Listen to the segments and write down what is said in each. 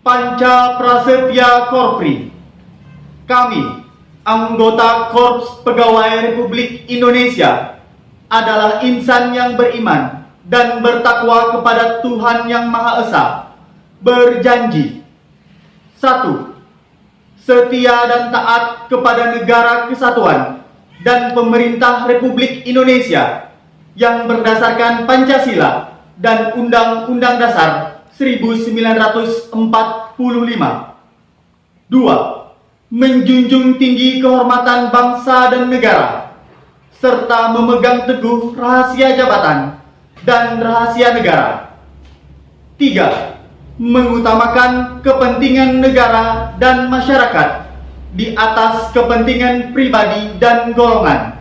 Panca Prasetya Korpri. Kami, anggota Korps Pegawai Republik Indonesia, adalah insan yang beriman dan bertakwa kepada Tuhan Yang Maha Esa, berjanji: 1. Setia dan taat kepada negara kesatuan dan pemerintah Republik Indonesia yang berdasarkan Pancasila dan Undang-Undang Dasar 1945. 2. Menjunjung tinggi kehormatan bangsa dan negara, serta memegang teguh rahasia jabatan dan rahasia negara. 3. Mengutamakan kepentingan negara dan masyarakat di atas kepentingan pribadi dan golongan.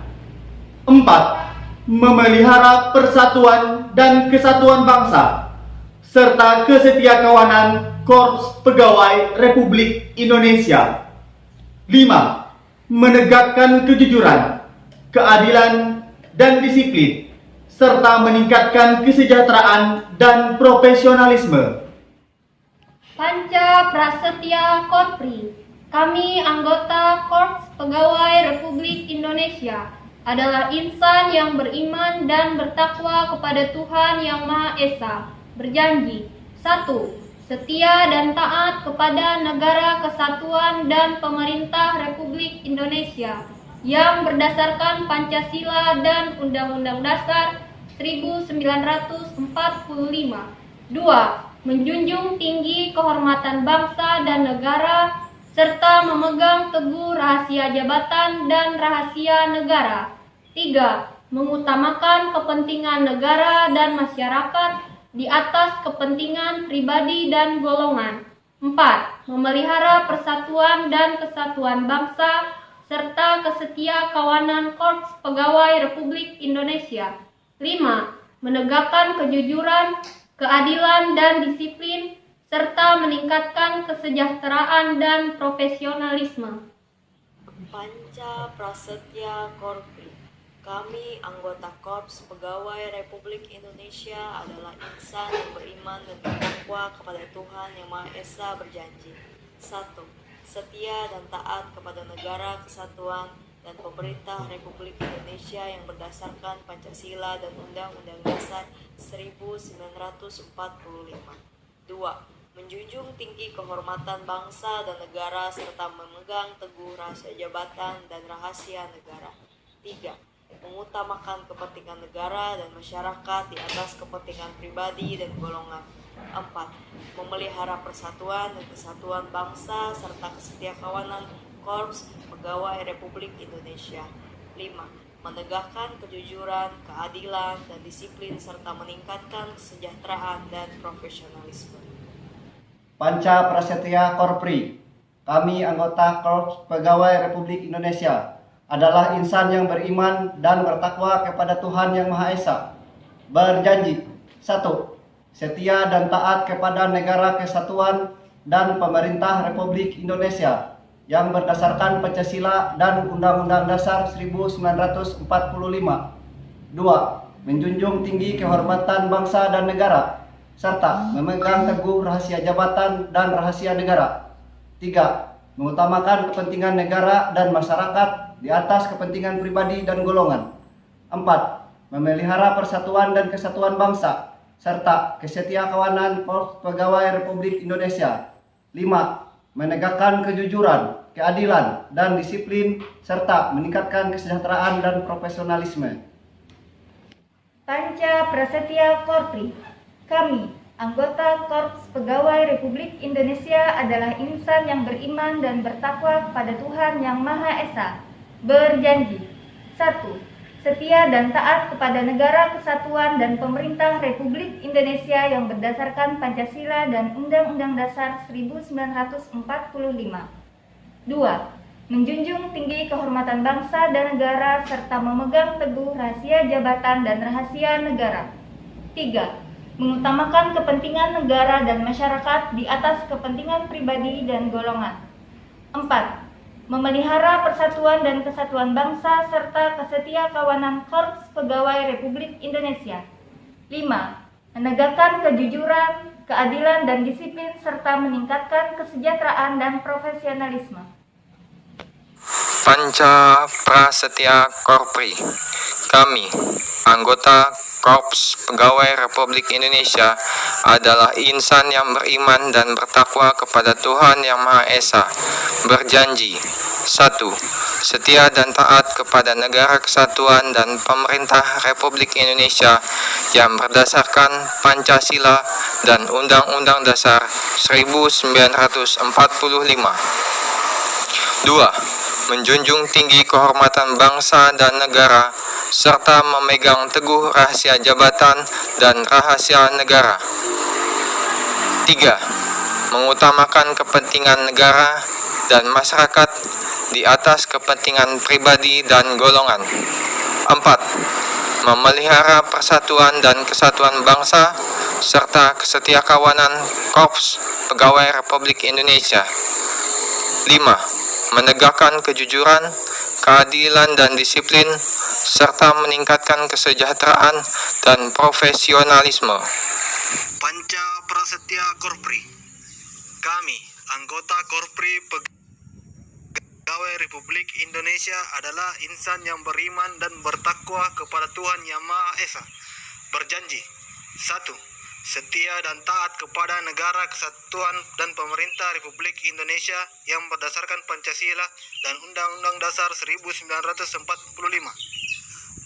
4. Memelihara persatuan dan kesatuan bangsa serta kesetiakawanan Korps Pegawai Republik Indonesia. 5. Menegakkan kejujuran, keadilan, dan disiplin, serta meningkatkan kesejahteraan dan profesionalisme. Panca Prasetya Korpri. Kami, anggota Korps Pegawai Republik Indonesia, adalah insan yang beriman dan bertakwa kepada Tuhan Yang Maha Esa, berjanji: 1. Setia dan taat kepada negara kesatuan dan pemerintah Republik Indonesia yang berdasarkan Pancasila dan Undang-Undang Dasar 1945. 2. Menjunjung tinggi kehormatan bangsa dan negara serta memegang teguh rahasia jabatan dan rahasia negara. 3. Mengutamakan kepentingan negara dan masyarakat di atas kepentingan pribadi dan golongan. 4. Memelihara persatuan dan kesatuan bangsa serta kesetiakawanan Korps Pegawai Republik Indonesia. 5. Menegakkan kejujuran, keadilan, dan disiplin, serta meningkatkan kesejahteraan dan profesionalisme. Panca Prasetya Korpri. Kami, anggota Korps Pegawai Republik Indonesia, adalah insan yang beriman dan bertakwa kepada Tuhan Yang Maha Esa, berjanji: 1. Setia dan taat kepada negara kesatuan dan pemerintah Republik Indonesia yang berdasarkan Pancasila dan Undang-Undang Dasar 1945. 2. Menjunjung tinggi kehormatan bangsa dan negara serta memegang teguh rahasia jabatan dan rahasia negara. 3. Mengutamakan kepentingan negara dan masyarakat di atas kepentingan pribadi dan golongan. 4. Memelihara persatuan dan kesatuan bangsa serta kesetiakawanan Korps Pegawai Republik Indonesia. 5. Menegakkan kejujuran, keadilan, dan disiplin serta meningkatkan kesejahteraan dan profesionalisme. Panca Prasetya Korpri. Kami, anggota Korps Pegawai Republik Indonesia, adalah insan yang beriman dan bertakwa kepada Tuhan Yang Maha Esa, berjanji: 1. Setia dan taat kepada negara kesatuan dan pemerintah Republik Indonesia yang berdasarkan Pancasila dan Undang-Undang Dasar 1945. 2. Menjunjung tinggi kehormatan bangsa dan negara serta memegang teguh rahasia jabatan dan rahasia negara. 3. Mengutamakan kepentingan negara dan masyarakat di atas kepentingan pribadi dan golongan. 4. Memelihara persatuan dan kesatuan bangsa serta kesetiakawanan Korps Pegawai Republik Indonesia. 5. Menegakkan kejujuran, keadilan, dan disiplin serta meningkatkan kesejahteraan dan profesionalisme. Panca Prasetya Korpri. Kami, anggota Korps Pegawai Republik Indonesia, adalah insan yang beriman dan bertakwa kepada Tuhan Yang Maha Esa, berjanji: 1. Setia dan taat kepada negara kesatuan dan pemerintah Republik Indonesia yang berdasarkan Pancasila dan Undang-Undang Dasar 1945. 2. Menjunjung tinggi kehormatan bangsa dan negara serta memegang teguh rahasia jabatan dan rahasia negara. 3. Mengutamakan kepentingan negara dan masyarakat di atas kepentingan pribadi dan golongan. 4. Memelihara persatuan dan kesatuan bangsa serta kesetiakawanan Korps Pegawai Republik Indonesia. 5. menegakkan kejujuran, keadilan dan disiplin, serta meningkatkan kesejahteraan dan profesionalisme. Panca Prasetya Korpri. Kami, anggota Korps Pegawai Republik Indonesia, adalah insan yang beriman dan bertakwa kepada Tuhan Yang Maha Esa, berjanji: 1. Setia dan taat kepada negara kesatuan dan pemerintah Republik Indonesia yang berdasarkan Pancasila dan Undang-Undang Dasar 1945. 2. Menjunjung tinggi kehormatan bangsa dan negara, serta memegang teguh rahasia jabatan dan rahasia negara. 3. Mengutamakan kepentingan negara dan masyarakat di atas kepentingan pribadi dan golongan. 4. Memelihara persatuan dan kesatuan bangsa serta kesetiakawanan Korps Pegawai Republik Indonesia. 5. Menegakkan kejujuran, keadilan dan disiplin, serta meningkatkan kesejahteraan dan profesionalisme. Panca Prasetya Korpri. Kami, anggota Korpri Pegawai Republik Indonesia, adalah insan yang beriman dan bertakwa kepada Tuhan Yang Maha Esa, berjanji: 1. Setia dan taat kepada negara kesatuan dan pemerintah Republik Indonesia yang berdasarkan Pancasila dan Undang-Undang Dasar 1945.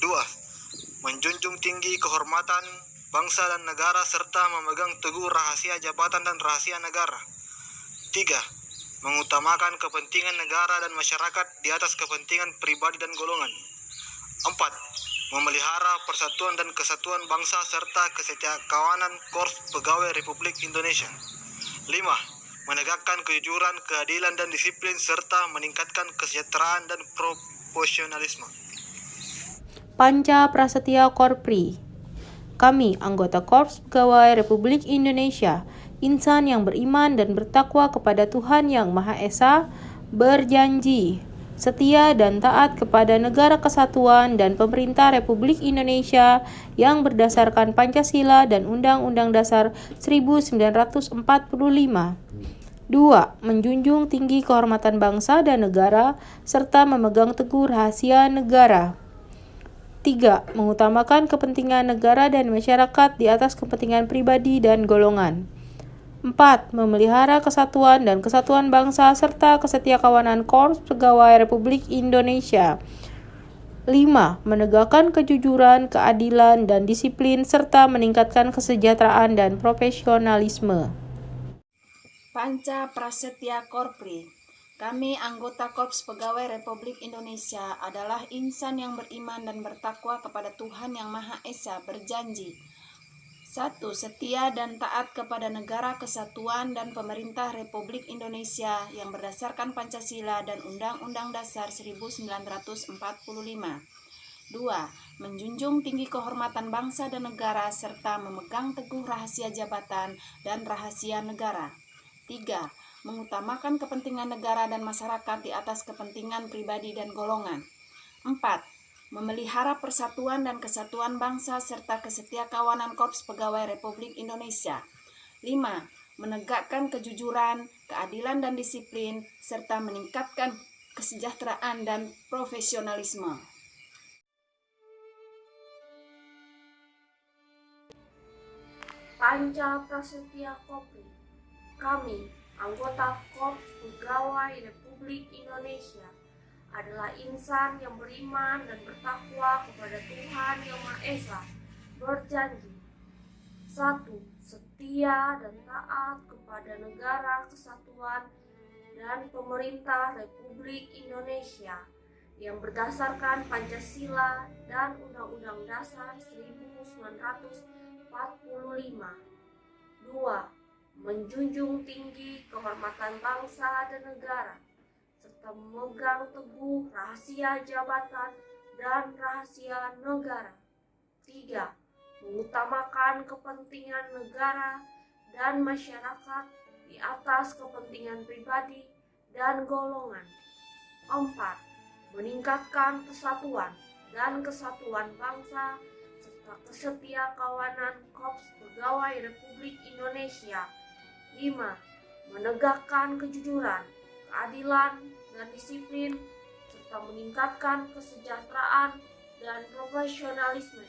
2. Menjunjung tinggi kehormatan bangsa dan negara serta memegang teguh rahasia jabatan dan rahasia negara. 3. Mengutamakan kepentingan negara dan masyarakat di atas kepentingan pribadi dan golongan. 4. Memelihara persatuan dan kesatuan bangsa serta kesetiakawanan Korps Pegawai Republik Indonesia. 5. Menegakkan kejujuran, keadilan dan disiplin serta meningkatkan kesejahteraan dan profesionalisme. Panca Prasetya Korpri. Kami, anggota Korps Pegawai Republik Indonesia, insan yang beriman dan bertakwa kepada Tuhan Yang Maha Esa, berjanji setia dan taat kepada negara kesatuan dan pemerintah Republik Indonesia yang berdasarkan Pancasila dan Undang-Undang Dasar 1945. 2. Menjunjung tinggi kehormatan bangsa dan negara serta memegang teguh rahasia negara. 3. Mengutamakan kepentingan negara dan masyarakat di atas kepentingan pribadi dan golongan. 4. Memelihara kesatuan dan kesatuan bangsa serta kesetiakawanan Korps Pegawai Republik Indonesia. 5. Menegakkan kejujuran, keadilan, dan disiplin serta meningkatkan kesejahteraan dan profesionalisme. Panca Prasetya Korpri. Kami, anggota Korps Pegawai Republik Indonesia, adalah insan yang beriman dan bertakwa kepada Tuhan Yang Maha Esa, berjanji: 1. Setia dan taat kepada negara kesatuan dan pemerintah Republik Indonesia yang berdasarkan Pancasila dan Undang-Undang Dasar 1945. 2. Menjunjung tinggi kehormatan bangsa dan negara serta memegang teguh rahasia jabatan dan rahasia negara. 3. Mengutamakan kepentingan negara dan masyarakat di atas kepentingan pribadi dan golongan. 4. Memelihara persatuan dan kesatuan bangsa serta kesetiakawanan Korps Pegawai Republik Indonesia. 5. Menegakkan kejujuran, keadilan dan disiplin, serta meningkatkan kesejahteraan dan profesionalisme. Panca Prasetya Korpri. Kami, anggota Korps Pegawai Republik Indonesia, adalah insan yang beriman dan bertakwa kepada Tuhan Yang Maha Esa, berjanji: 1. Setia dan taat kepada negara kesatuan dan pemerintah Republik Indonesia yang berdasarkan Pancasila dan Undang-Undang Dasar 1945. 2. Menjunjung tinggi kehormatan bangsa dan negara serta memegang teguh rahasia jabatan dan rahasia negara. 3. Mengutamakan kepentingan negara dan masyarakat di atas kepentingan pribadi dan golongan. 4. Meningkatkan persatuan dan kesatuan bangsa serta serta kesetiakawanan Korps Pegawai Republik Indonesia. 5. Menegakkan kejujuran, keadilan, dan disiplin, serta meningkatkan kesejahteraan dan profesionalisme